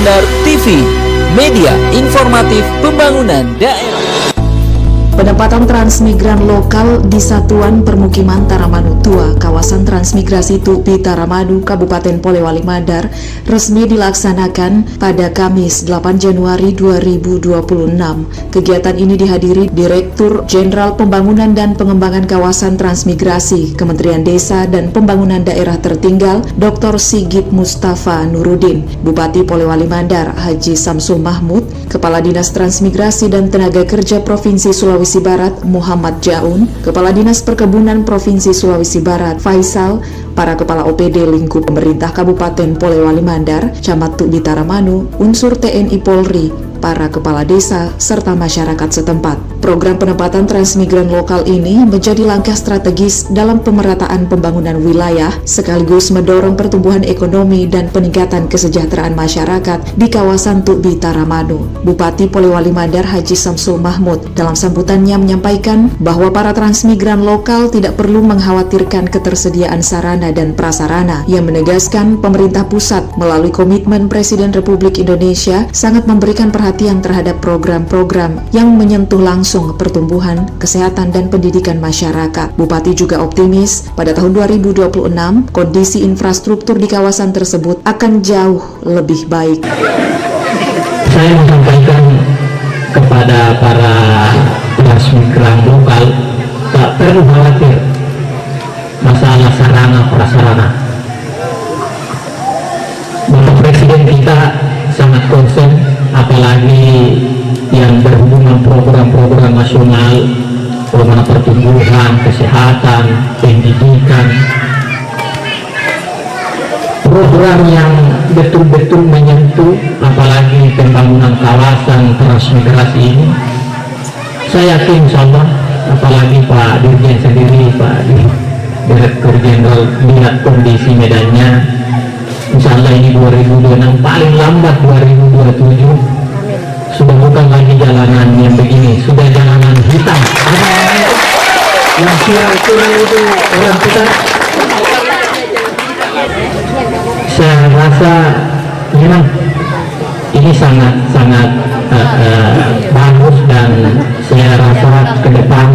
Mandar TV, media informatif pembangunan daerah. Penempatan transmigran lokal di Satuan Permukiman Taramanu Tua, kawasan transmigrasi Tupi Taramanu, Kabupaten Polewali Mandar, resmi dilaksanakan pada Kamis 8 Januari 2026. Kegiatan ini dihadiri Direktur Jenderal Pembangunan dan Pengembangan Kawasan Transmigrasi, Kementerian Desa dan Pembangunan Daerah Tertinggal, Dr. Sigit Mustafa Nurudin, Bupati Polewali Mandar, Haji Samsul Mahmud, Kepala Dinas Transmigrasi dan Tenaga Kerja Provinsi Sulawesi Barat Muhammad Jaun, Kepala Dinas Perkebunan Provinsi Sulawesi Barat Faisal, para Kepala OPD lingkup pemerintah Kabupaten Polewali Mandar, Camat Tubi Taramanu, unsur TNI Polri, para kepala desa, serta masyarakat setempat. Program penempatan transmigran lokal ini menjadi langkah strategis dalam pemerataan pembangunan wilayah, sekaligus mendorong pertumbuhan ekonomi dan peningkatan kesejahteraan masyarakat di kawasan Tubi Taramanu. Bupati Polewali Mandar Haji Samsul Mahmud dalam sambutannya menyampaikan bahwa para transmigran lokal tidak perlu mengkhawatirkan ketersediaan sarana dan prasarana, yang menegaskan pemerintah pusat melalui komitmen Presiden Republik Indonesia sangat memberikan perhatian terhadap program-program yang menyentuh langsung pertumbuhan, kesehatan, dan pendidikan masyarakat. Bupati juga optimis pada tahun 2026 kondisi infrastruktur di kawasan tersebut akan jauh lebih baik. Saya menyampaikan kepada para transmigran lokal, tak perlu khawatir masalah sarana prasarana. Bapak Presiden kita sangat concern, apalagi yang berhubungan program-program nasional, program pertumbuhan, kesehatan, pendidikan, program yang betul-betul menyentuh, apalagi pembangunan kawasan transmigrasi ini. Saya yakin insyaallah, apalagi Pak Dirjen sendiri, Pak Direktur Jenderal lihat kondisi medannya, insyaallah ini 2026 paling lambat 2027 sudah bukan lagi jalanan yang begini, sudah jalanan hitam. Yang kira-kira itu orang kita. Saya rasa memang ini sangat bagus, dan saya rasa ke depan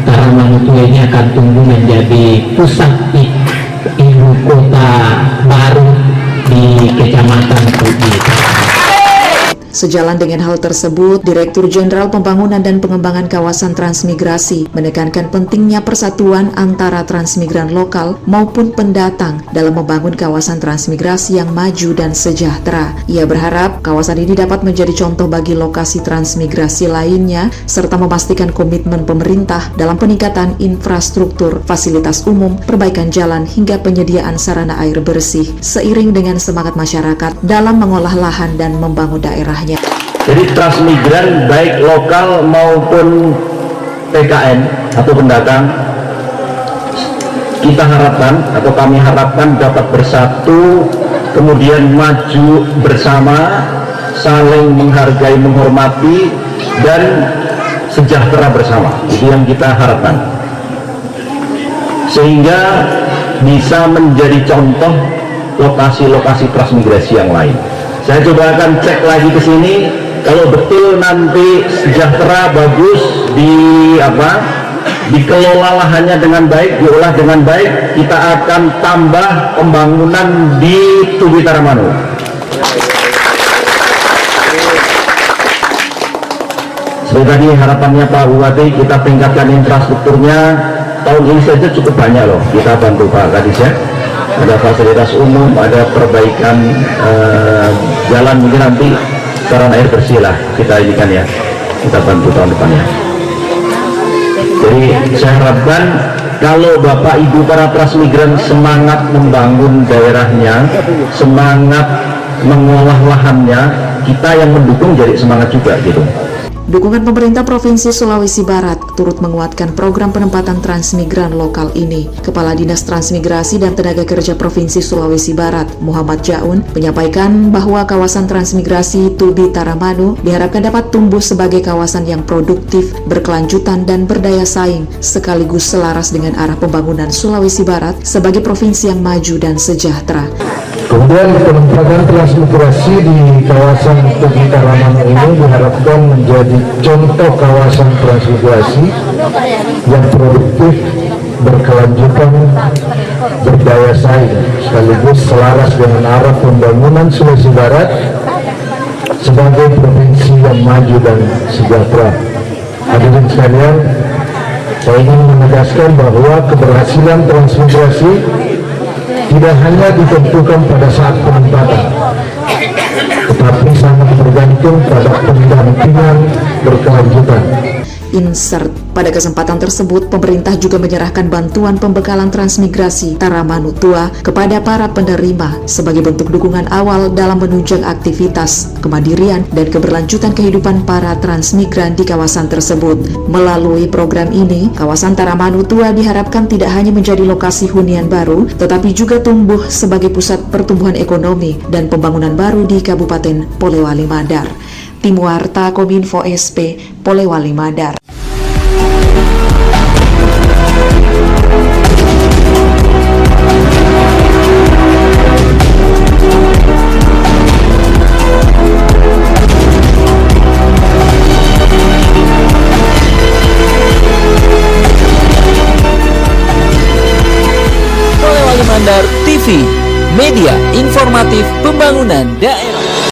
Taramanu Tua ini akan tumbuh menjadi pusat ibu kota baru di Kecamatan Tubi. Sejalan dengan hal tersebut, Direktur Jenderal Pembangunan dan Pengembangan Kawasan Transmigrasi menekankan pentingnya persatuan antara transmigran lokal maupun pendatang dalam membangun kawasan transmigrasi yang maju dan sejahtera. Ia berharap kawasan ini dapat menjadi contoh bagi lokasi transmigrasi lainnya, serta memastikan komitmen pemerintah dalam peningkatan infrastruktur, fasilitas umum, perbaikan jalan, hingga penyediaan sarana air bersih, seiring dengan semangat masyarakat dalam mengolah lahan dan membangun daerah. Jadi transmigran baik lokal maupun PKN atau pendatang, kita harapkan atau kami harapkan dapat bersatu, kemudian maju bersama, saling menghargai, menghormati, dan sejahtera bersama. Itu yang kita harapkan, sehingga bisa menjadi contoh lokasi-lokasi transmigrasi yang lain. Saya coba akan cek lagi ke sini, kalau betul nanti sejahtera, bagus, dikelola lahannya dengan baik, diolah dengan baik, kita akan tambah pembangunan di Tubi Taramanu. Seperti tadi harapannya Pak Bupati, kita tingkatkan infrastrukturnya. Tahun ini saja cukup banyak loh, kita bantu Pak Kadis ya. Ada fasilitas umum, ada perbaikan jalan, mungkin nanti sarana air bersih lah kita inikan ya, kita bantu tahun depannya. Jadi saya harapkan kalau Bapak Ibu para transmigran semangat membangun daerahnya, semangat mengolah lahannya, kita yang mendukung jadi semangat juga gitu. Dukungan pemerintah Provinsi Sulawesi Barat turut menguatkan program penempatan transmigran lokal ini. Kepala Dinas Transmigrasi dan Tenaga Kerja Provinsi Sulawesi Barat, Muhammad Jaun, menyampaikan bahwa kawasan transmigrasi Tubi Taramanu diharapkan dapat tumbuh sebagai kawasan yang produktif, berkelanjutan, dan berdaya saing, sekaligus selaras dengan arah pembangunan Sulawesi Barat sebagai provinsi yang maju dan sejahtera. Kemudian penempatan transmigrasi di kawasan Tugu Taramanu ini diharapkan menjadi contoh kawasan transmigrasi yang produktif, berkelanjutan, berdaya saing, sekaligus selaras dengan arah pembangunan Sulawesi Barat sebagai provinsi yang maju dan sejahtera. Hadirin sekalian, saya ingin menegaskan bahwa keberhasilan transmigrasi tidak hanya ditentukan pada saat penempatan, tetapi sangat bergantung pada pendampingan berkelanjutan. Insert. Pada kesempatan tersebut, pemerintah juga menyerahkan bantuan pembekalan transmigrasi Taramanu Tua kepada para penerima sebagai bentuk dukungan awal dalam menunjang aktivitas, kemandirian, dan keberlanjutan kehidupan para transmigran di kawasan tersebut. Melalui program ini, kawasan Taramanu Tua diharapkan tidak hanya menjadi lokasi hunian baru, tetapi juga tumbuh sebagai pusat pertumbuhan ekonomi dan pembangunan baru di Kabupaten Polewali Mandar. Tim Warta Kominfo SP, Polewali Mandar. Polewali Mandar TV, media informatif pembangunan daerah.